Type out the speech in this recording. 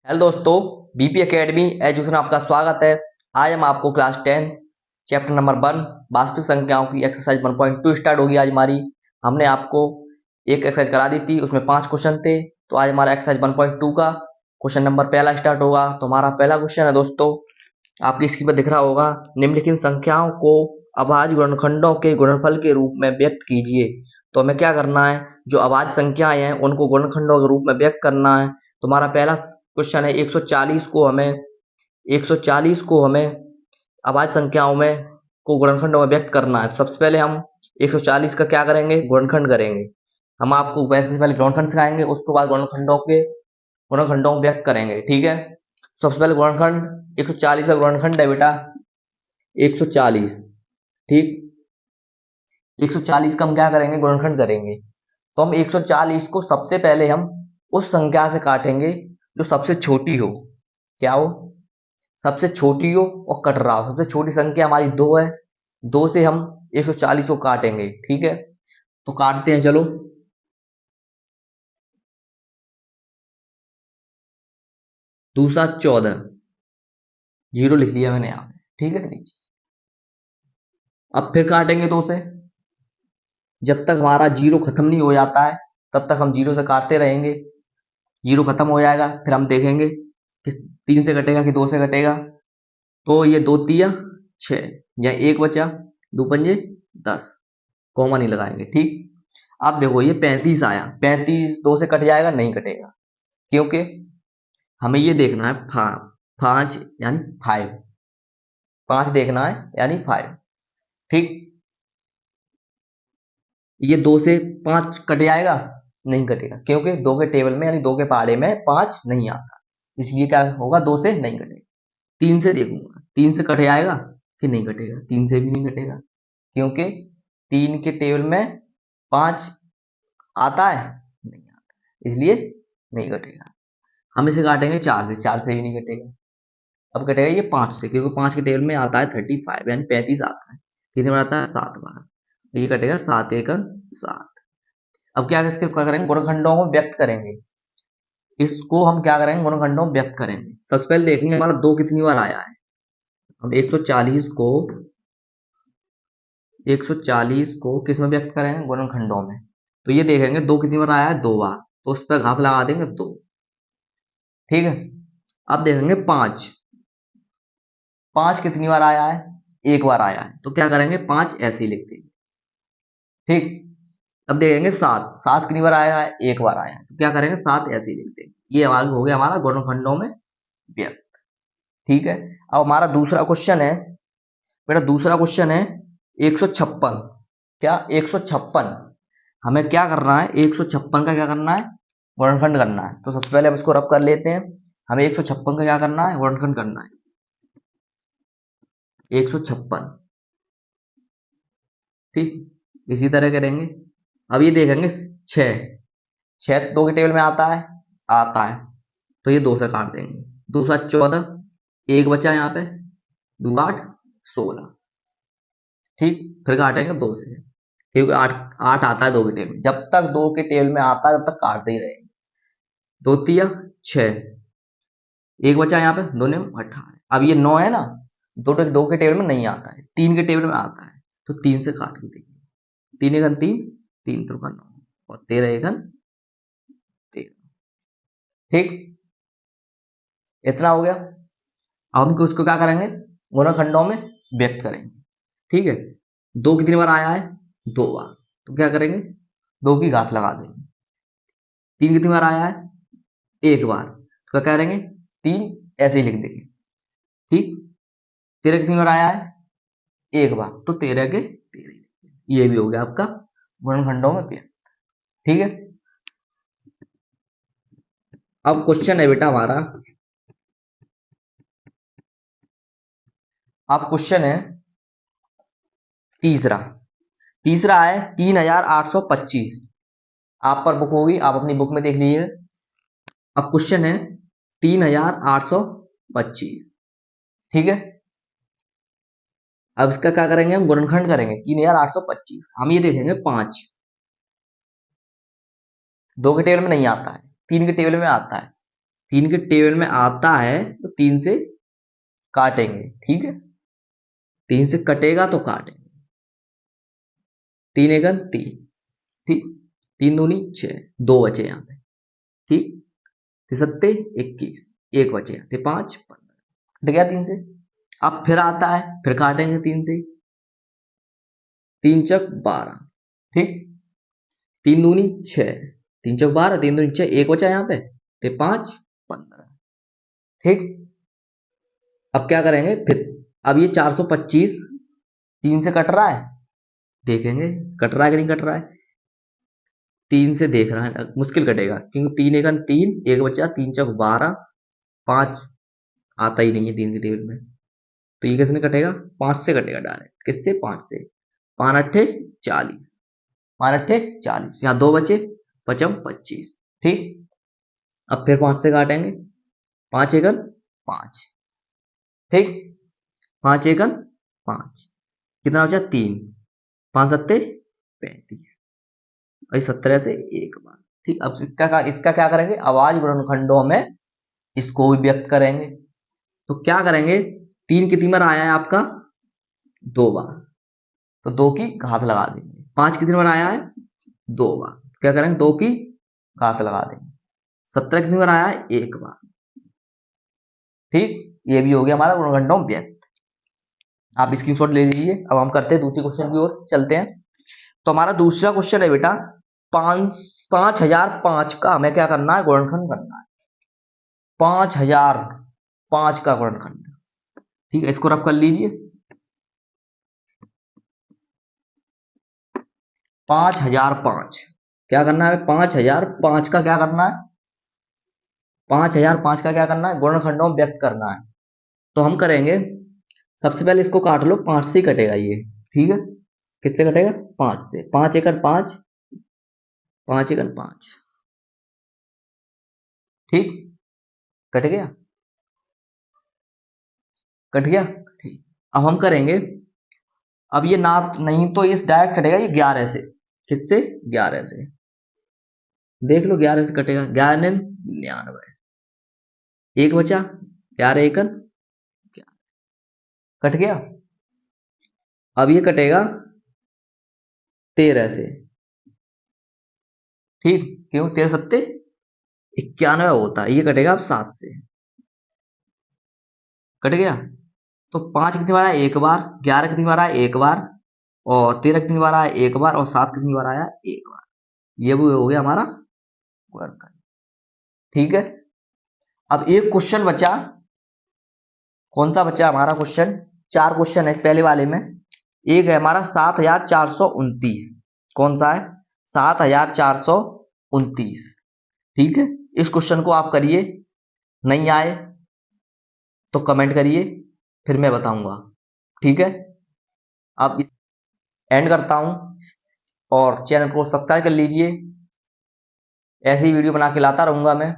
Hello दोस्तों, BP academy education आपका स्वागत है। आज हम आपको क्लास 10 चैप्टर नंबर 1 वास्तविक संख्याओं की एक्सरसाइज 1.2 स्टार्ट होगी आज हमारी। हमने आपको एक एक्सरसाइज करा दी थी, उसमें 5 क्वेश्चन थे। तो आज हमारा एक्सरसाइज 1.2 का क्वेश्चन नंबर पहला स्टार्ट होगा। तो हमारा पहला क्वेश्चन है दोस्तों, आपकी स्क्रीन पर दिख रहा होगा, निम्नलिखित संख्याओं को अभाज्य गुणनखंडों के गुणनफल के रूप में व्यक्त कीजिए। तो हमें क्या करना है, जो अभाज्य संख्याएं हैं उनको गुणनखंडों के रूप में व्यक्त करना है। तो हमारा पहला क्वेश्चन है 140 को हमें अभाज्य संख्याओं में को गुणनखंडों में व्यक्त करना है। तो सबसे पहले हम 140 का क्या करेंगे, गुणनखंड करेंगे। हम आपको वैसे से पहले गुणनखंड सिखाएंगे, उसके बाद गुणनखंडों में व्यक्त करेंगे, ठीक है। सबसे पहले गुणनखंड 140 का गुणनखंड है बेटा 140, ठीक। 140 का हम क्या करेंगे, गुणनखंड करेंगे। तो हम 140 को सबसे पहले हम उस संख्या से काटेंगे जो सबसे छोटी हो। क्या हो? सबसे छोटी हो और कट रहा हो। सबसे छोटी संख्या हमारी 2 है, 2 से हम 140 को काटेंगे, ठीक है। तो काटते हैं, चलो। 2 7 14, जीरो लिख लिया मैंने यहाँ पे, ठीक है नीचे। अब फिर काटेंगे 2 से, जब तक हमारा जीरो खत्म नहीं हो जाता है तब तक हम जीरो से काटते रहेंगे। जीरो खत्म हो जाएगा, फिर हम देखेंगे कि 3 से कटेगा कि 2 से कटेगा। तो ये 2 तिया 6, या 1 बचा, 2 पंजे 10, कॉमा नहीं लगाएंगे, ठीक। अब देखो ये 35 आया, 35 2 से कट जाएगा, नहीं कटेगा, क्योंकि हमें ये देखना है 5 यानी 5, 5 देखना है यानी 5, ठीक। ये 2 से 5 कट जाएगा, नहीं कटेगा, क्योंकि 2 के टेबल में यानी 2 के पहाड़े में 5 नहीं आता, इसलिए क्या होगा, 2 से नहीं कटेगा। 3 से देखूंगा, 3 से कट जाएगा कि नहीं कटेगा, 3 से भी नहीं कटेगा, क्योंकि 3 के टेबल में 5 आता है, नहीं आता, इसलिए नहीं कटेगा। हम इसे काटेंगे 4 से, 4 से भी नहीं कटेगा। अब कटेगा ये 5 से, क्योंकि 5 के टेबल में आता है 35 यानी 35 आता है। कितने बार आता है, 7 बार। तो ये कटेगा 7 एकड़ 7। अब क्या इसके क्या करेंगे, गुणनखंडों को व्यक्त करेंगे। इसको हम क्या करेंगे, गुणनखंडों में व्यक्त करेंगे। सबसे पहले देखेंगे हमारा 2 कितनी बार आया है। हम 140 को किस में व्यक्त करेंगे, गुणनखंडों में। तो ये देखेंगे 2 कितनी बार आया है, 2 बार, तो उस पर घात लगा देंगे 2, ठीक है। अब देखेंगे 5, 5 कितनी बार आया है, 1 बार आया है, तो क्या करेंगे 5 ऐसे ही लिख देंगे, ठीक। अब देखेंगे 7, 7 कितनी बार आया है, 1 बार आया है, तो क्या करेंगे 7 ऐसे ही लिख देंगे। ये आगे हो गया हमारा गुणनखंडों में व्यक्त, ठीक है। अब हमारा दूसरा क्वेश्चन है बेटा, दूसरा क्वेश्चन है 156। क्या 156, हमें क्या करना है, 156 का क्या करना है, गुणनखंड करना है। तो सबसे पहले हम इसको रब कर लेते हैं। हमें 156 का क्या करना है, गुणनखंड करना है। 156, ठीक। इसी तरह करेंगे। अब ये देखेंगे 6, 6 2 के टेबल में आता है, आता है, तो ये 2 से काट देंगे। 2 7 14, 1 बचा यहाँ पे, 2 8 16, ठीक। फिर काटेंगे 2 से, क्योंकि 8 8 आता है 2 के टेबल में। जब तक 2 के टेबल में आता है तब तक काटते ही रहेंगे। 2 तिया 6, 1 बचा यहाँ पे, 2 ने 18। अब ये 9 है ना, 2 के टेबल में नहीं आता है, 3 के टेबल में आता है, तो 3 से काट के देंगे। 3 एकन 3, 3 त्रिका 9, और 13 एकन 13, ठीक। इतना हो गया। अब हम उसको क्या करेंगे, गुणनखंडों में व्यक्त करेंगे, ठीक है। 2 कितनी बार आया है, 2 बार, तो क्या करेंगे 2 की घात लगा देंगे। 3 कितनी बार आया है, 1 बार, तो क्या करेंगे 3 ऐसे ही लिख देंगे, ठीक। 13 कितनी बार आया है, 1 बार, तो 13 के 13। ये भी हो गया आपका गुणनखंडों में व्यक्त, ठीक है। अब क्वेश्चन है बेटा हमारा, अब क्वेश्चन है तीसरा। तीसरा है 3825। आप पर बुक होगी, आप अपनी बुक में देख लीजिए। अब क्वेश्चन है 3825, ठीक है। अब इसका क्या करेंगे, हम गुणनखंड करेंगे। 3825 हम ये देखेंगे 5, 2 के टेबल में नहीं आता है, 3 के टेबल में आता है, 3 के टेबल में आता है तो 3 से काटेंगे, ठीक है। 3 से कटेगा तो काटेंगे। 3 एकन 3, ठीक। 3 दूनी 6, 2 बचे यहाँ पे, ठीक। 3 सत्ते 21, 1 बचे यहाँ पे, 5 15, कट गया 3 से। अब फिर आता है, फिर काटेंगे 3 से। 3 चक 12, ठीक। 3 दूनी 6, 3 चक 12, 3 दूनी 6, 1 बचा यहाँ पे, तो 5 15, ठीक। अब क्या करेंगे फिर, अब ये 425 3 से कट रहा है, देखेंगे कट रहा है कि नहीं कट रहा है। 3 से देख रहा है, मुश्किल कटेगा क्योंकि 3 एकन 3, 1 बचा, 3 चक 12, 5 आता ही नहीं है 3 के टेबल में, तो ये किसने कटेगा, 5 से कटेगा डायरेक्ट। किससे, 5 से। 5 अट्ठे 40, 5 अट्ठे 40, यहाँ 2 बचे, पचम 25, ठीक। अब फिर 5 से काटेंगे, 5 एकन 5, ठीक। 5 एकन 5, कितना बचा, 3, 5 सत्ते 35, और 17 से एक बार, ठीक। अब इसका क्या करेंगे, आवाज गुणनखंडों में इसको भी व्यक्त करेंगे। तो क्या करेंगे, 3 कितनी बार आया है आपका, 2 बार, तो 2 की घात लगा देंगे। 5 कितनी बार आया है, 2 बार, क्या करेंगे, 2 की घात लगा देंगे। 17 कितनी बार आया है, 1 बार, ठीक। ये भी हो गया हमारा गुणनखंडों में व्यक्त। आप स्क्रीनशॉट ले लीजिए। अब हम करते हैं दूसरे क्वेश्चन की ओर चलते हैं। तो हमारा दूसरा क्वेश्चन है बेटा, 5005 का हमें क्या करना है, गुणनखंड करना है। 5005 का गुणनखंड, ठीक है। इसको रब कर लीजिए। 5005 क्या करना है, 5005 का क्या करना है, 5005 का क्या करना है, गुणनखंडों में व्यक्त करना है। तो हम करेंगे, सबसे पहले इसको काट लो, 5 से कटेगा ये, ठीक है। किससे कटेगा, 5 से। 5 एकड़ 5, 5 एकड़ 5, ठीक। कट गया, कट गया, ठीक। अब हम करेंगे, अब ये ना नहीं तो इस डायरेक्ट कटेगा ये 11 से। किससे, 11 से, देख लो 11 से कटेगा। 11 99, 1 बचा, 11 एकन 11, कट गया। अब ये कटेगा 13 से, ठीक। क्यों, 13 सत्ते 91 होता है, ये कटेगा अब 7 से, कट गया। तो 5 कितनी बार आया, 1 बार, 11 कितनी बार आया, 1 बार, और 13 कितनी बार आया, 1 बार, और 7 कितनी बार आया, 1 बार। ये भी हो गया हमारा गुणनखंड, ठीक है। अब एक क्वेश्चन बचा, कौन सा बचा हमारा क्वेश्चन, 4 क्वेश्चन है इस पहले वाले में। एक है हमारा 7429, कौन सा है, 7429, ठीक है। इस क्वेश्चन को आप करिए, नहीं आए तो कमेंट करिए, फिर मैं बताऊंगा, ठीक है। अब एंड करता हूं, और चैनल को सब्सक्राइब कर लीजिए। ऐसी वीडियो बना के लाता रहूंगा मैं।